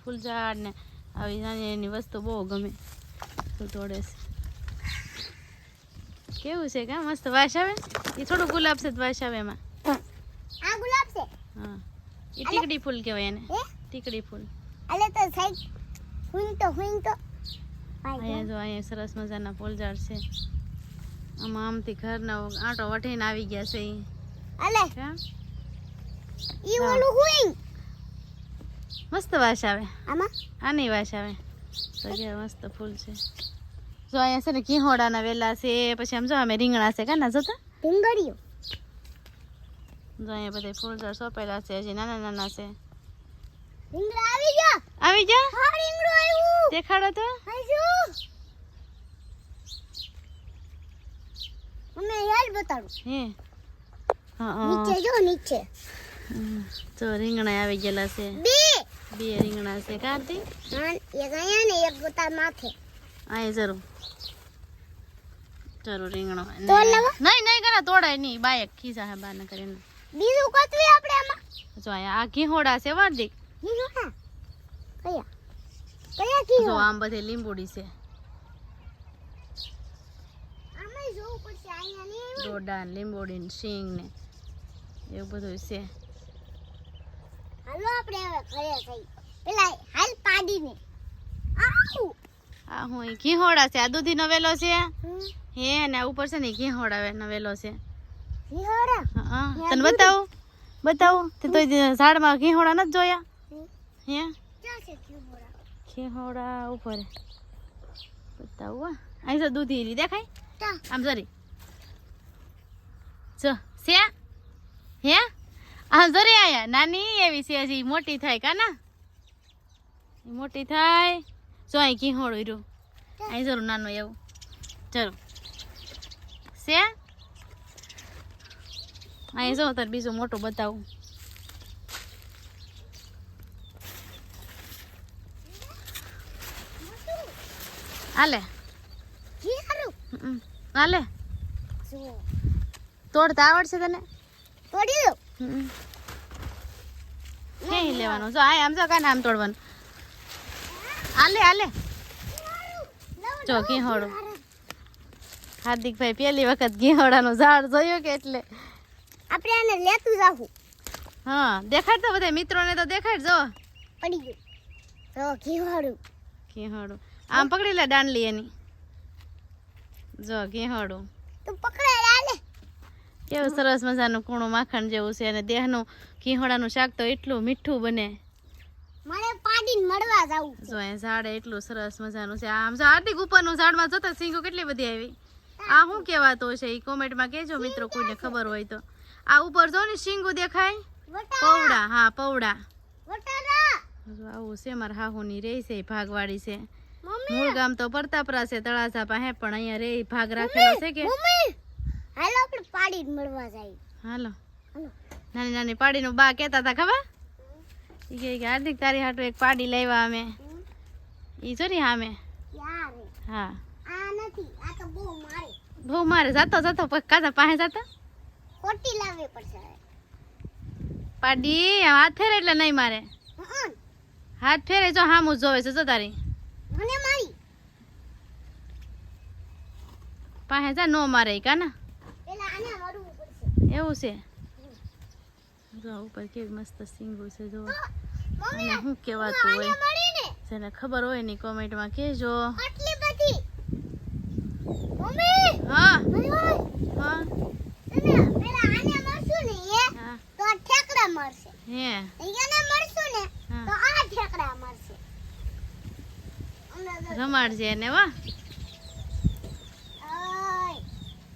ફૂલઝાડ ને આવી નાની એની વસ્તુ બહુ ગમે તો તોડે છે કેવું છે કા મસ્ત વાસ આવે એ થોડું ગુલાબ છે વાસ આવે એમાં આ ગુલાબ છે હા એ ટીકડી ફૂલ કહેવાય એને ટીકડી ફૂલ અલે તો સાઈડ હુંઈ તો અહીંયા જો અહીંયા સરસ મજાના ફૂલઝાડ છે આમાં આમથી ઘરના આંટો વટીને આવી ગયા છે અલે કા ઈ ઓલું હુંઈ મસ્ત વાસ આવે આમાં આની વાસ આવે તો કે મસ્ત ફૂલ છે જો અહીંયા છે ને ઘીહોડાના વેલા છે પછી આમ જો અમે રીંગણા છે કા ના જોતા ઢીંગળીઓ જો અહીંયા બધા ફૂલઝાડ સોંપેલા છે હજી નાના નાના છે રીંગણા આવી ગયા હા રીંગણું આવ્યું દેખાડો તો આજો મને યાર બતાડું હે હા નીચે જો નીચે તો રીંગણા આવી ગયેલા છે બે રીંગણા છે કાંતી હા એક અહીંયા ને એક ગોતા માથે અહીંયા જરૂર રીંગણો તોડ લેવા? નહીં કરા તોડાય નહીં બાયક ખીસા હે બાને કરીને બીજું કતવી આપણે આમાં જો અહીંયા આ ઘીહોડા છે વાર્દિક બીજું હા કયા કી જો આમ બધે લીંબુડી છે આમાં જોવું પડશે અહીંયા નહીં ડોડા ને લીંબુડી ને શીંગ ને એવું બધું છે હાલો આપણે હવે ઘરે જઈ પેલા હાલ પાડીને આવું આ હું ઘીહોડા છે આ દૂધીનો વેલો છે હે ને આ ઉપર છે ને ઘીહોડા નો વેલો છે વિહોરા હા તને બતાવું તે તો ઝાડમાં ઘીહોડા નથી જોયા હે ક્યાં છે વિહોરા ઘીહોડા ઉપર બતાવું અહીં તો દૂધી દેખાય તા આમ જરી જો છે હે આમ જરી આયા નાની એવી છે હજી મોટી થાય કા ના મોટી થાય જો અહીં ઘીહોડું રહ્યું અહીં જરૂર નાનું એવું જરૂર છે અહીં જો તાર બીજું મોટું બતાવું હાલે વિહારું હાલે જો તોડતા આવડશે તને તોડી દો કઈ લેવાનું જો આમ જો કાને આમ તોડવાનું હાલે જો ઘીહોડું હાર્દિકભાઈ પહેલી વખત ઘીહોડાનું ઝાડ જોયું કે એટલે આપણે આને લેતું જાવું હા દેખાડ તો બધા મિત્રોને તો દેખાડ જો પડી ગયું તો વિહોરું ઘીહોડું આમ પકડી લે દાંડલી એની જો ઘીહોડું તું પકડાય લાલે કેવું સરસ મજાનું કૂણું માખણ જેવું છે અને દેહનું ઘીહોડાનું શાક તો એટલું મીઠું બને મારે પાડીને મળવા જાવું જો એ ઝાડ એટલું સરસ મજાનું છે આમ જો હાર્દિક ઉપરનું ઝાડમાં જતા સિંગો કેટલી બધી આવી આ શું કહેવાતું છે એ કોમેન્ટમાં કહેજો મિત્રો કોઈને ખબર હોય તો આ ઉપર જો ને સિંગો દેખાય પૌડા હા પૌડા વટારા જો આવું છે મારા હાહુની રે છે ભાગવાડી છે મમ્મી મૂળ ગામ તો પરતાપરા છે તળાસા પાસે પણ અહીંયા રે ભાગ રાખેલો છે કે મમ્મી હાલો આપણે પાડીને મળવા જાય હાલો હાલો નાની નાની પાડીનું બા કહેતા હતા ખબર ઈ કે હાર્દિક તારી હાટુ એક પાડી લાવ્યા અમે ઈ જો ને સામે યાર હા આ નથી આ તો બહુ મારે બહુ મારે જાતો કાકા પાસે જાતો ખોટી લાવવી પડશે પાડી હાથ ફેરે એટલે નહીં મારે હાથ ફેરે જો હામું જોવે છે જો તારી મને મારી પાસે જા નો મારે કા ના પેલા આને મળવું પડશે એવું છે જો ઉપર કેવી મસ્ત સિંગો છે જો અને શું કહેવાતું હોય મળીને જેને ખબર હોય ને કોમેન્ટમાં કહેજો આટલી બધી મમ્મી હા ઓય હા તમે પેલા આને મળશું ને હા તો આ ઠેકડા મળશે હે અહીંયાને મળશું ને હા. તો આ ઠેકડા મળશે રમાડજે એને વાહ ઓય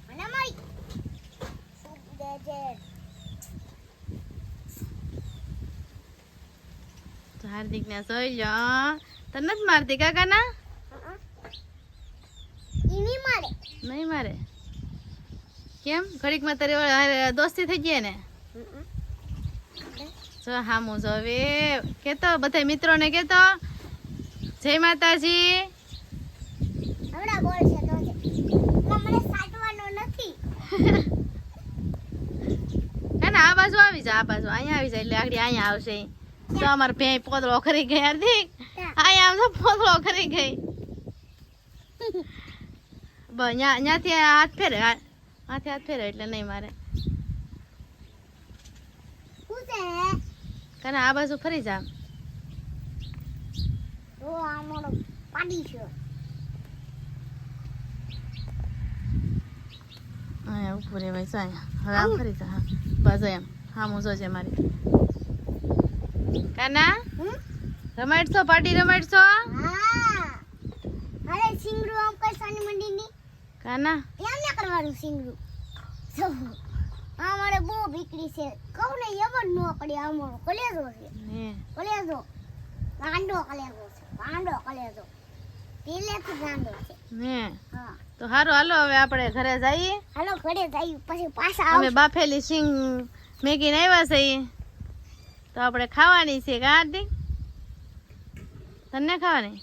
મને મળી સૂપ દેજે તો હાર્દિક ને જોઈ લો તને નથી મારતી કાકા ના ઈની મારે નહીં મારે કેમ ઘડીકમાં તારી દોસ્તી થઈ ગઈ ને જો હામું જો હવે કેતો બધા મિત્રોને કેતો જય માતાજી હમણાં બોલશે તો મને સાટવાનો નથી હે ને આ બાજુ આવી જા આ બાજુ અહીંયા આવી જાય એટલે આગળ અહીંયા આવશે તો અમારે ભેં પોદળો કરી ગયા હાર્દિક હા આમ તો પોતળો કરી ગઈ બસ ત્યાંથી હાથ ફેરે હાથે હાથ ફેરે એટલે નહીં મારે શું છે તને આ બાજુ ફરી જા ઓ આ મોડો પાડી છે અહીંયા ઉપર રેવાય છે અહીંયા હવે આમ ફરી જા હા બસ એમ હા હું જોજે મારી કાના રમાડશો પાર્ટી રમાડશો હા અરે સિંગરૂ આમ કઈ સાની મંડીની કાના એમ ના કરવાનું સિંગરૂ અમારે બહુ બીકડી છે કહું ને એમ જ નો પડે અમારો કલેજો છે હે કલેજો ગાંડો કલેજો છે ગાંડો કલેજો પેલેથી ગાંડો છે હે હા તો સારું હાલો હવે આપણે ઘરે જઈએ હાલો ઘરે જઈ પછી પાછા અમે બાફેલી સિંગ મેગીને આવ્યા છે ઈ. તો આપણે ખાવાની છે કા હાર્દિક તને ખાવાની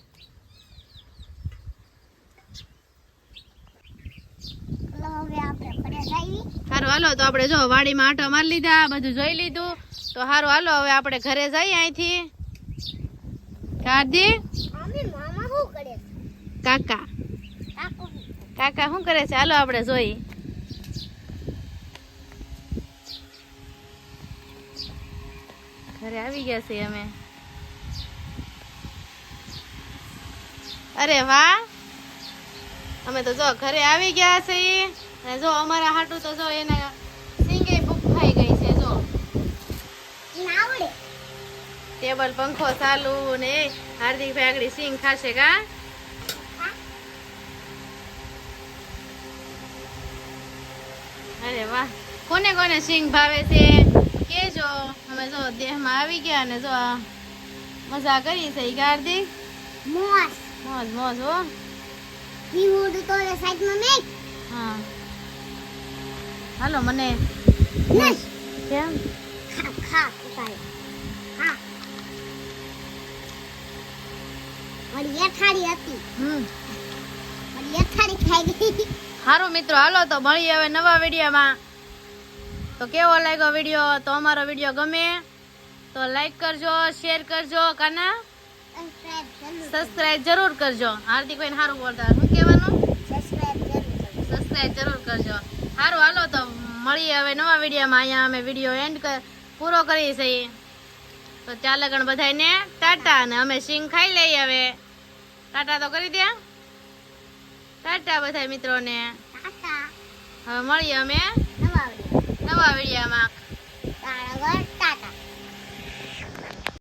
હવે આપણે ઘરે જઈ સારું હાલો તો આપણે જો વાડીમાં આંટો મારી લીધા બધું જોઈ લીધું તો સારું હાલો હવે આપણે ઘરે જઈએ અહીંથી હાર્દિક અમે મામા શું કરે છે કાકા કાકુ કાકા શું કરે છે હાલો આપણે જોઈ ઘરે આવી ગયા છે અમે અરે વાહ અમે તો જો ઘરે આવી ગયા છે અને જો અમારા હાટું તો જો એના સિંગે ભૂખાઈ ગઈ છે જો ના આવડે ટેબલ પંખો ચાલુ ને હાર્દિક ભાઈ આગળ સિંગ ખાશે કા અરે વાહ કોને કોને સિંગ ભાવે છે કેજો અમે જો દેહમાં આવી ગયા અને જો આ મજા કરી છે ઈ હાર્દિક મોસ મોજ મોજ હો પીવું તો રે સાઈડમાં મેક હા હાલો મને નહીં કેમ ખા ખા ઉતારે હા મારી યથાડી હતી મારી યથાડી ખાઈ ગઈ સારું મિત્રો હાલો તો મળીએ હવે નવા વિડીયોમાં તો કેવો લાગ્યો વિડીયો તો અમારો વિડીયો ગમે તો લાઈક કરજો શેર કરજો કાના સબસ્ક્રાઇબ જરૂર કરજો હાર્દિકભાઈ સારું બોલતા શું કહેવાનું સબસ્ક્રાઇબ જરૂર કરજો સારું હાલો તો મળીએ હવે નવા વિડીયોમાં અહીંયા અમે વિડીયો એન્ડ પૂરો કરીએ છીએ તો ચાલ લગણ બધાને ટાટા અને અમે સિંગ ખાઈ લઈએ હવે ટાટા તો કરી દે ટાટા બધા મિત્રોને ટાટા હવે મળીએ અમે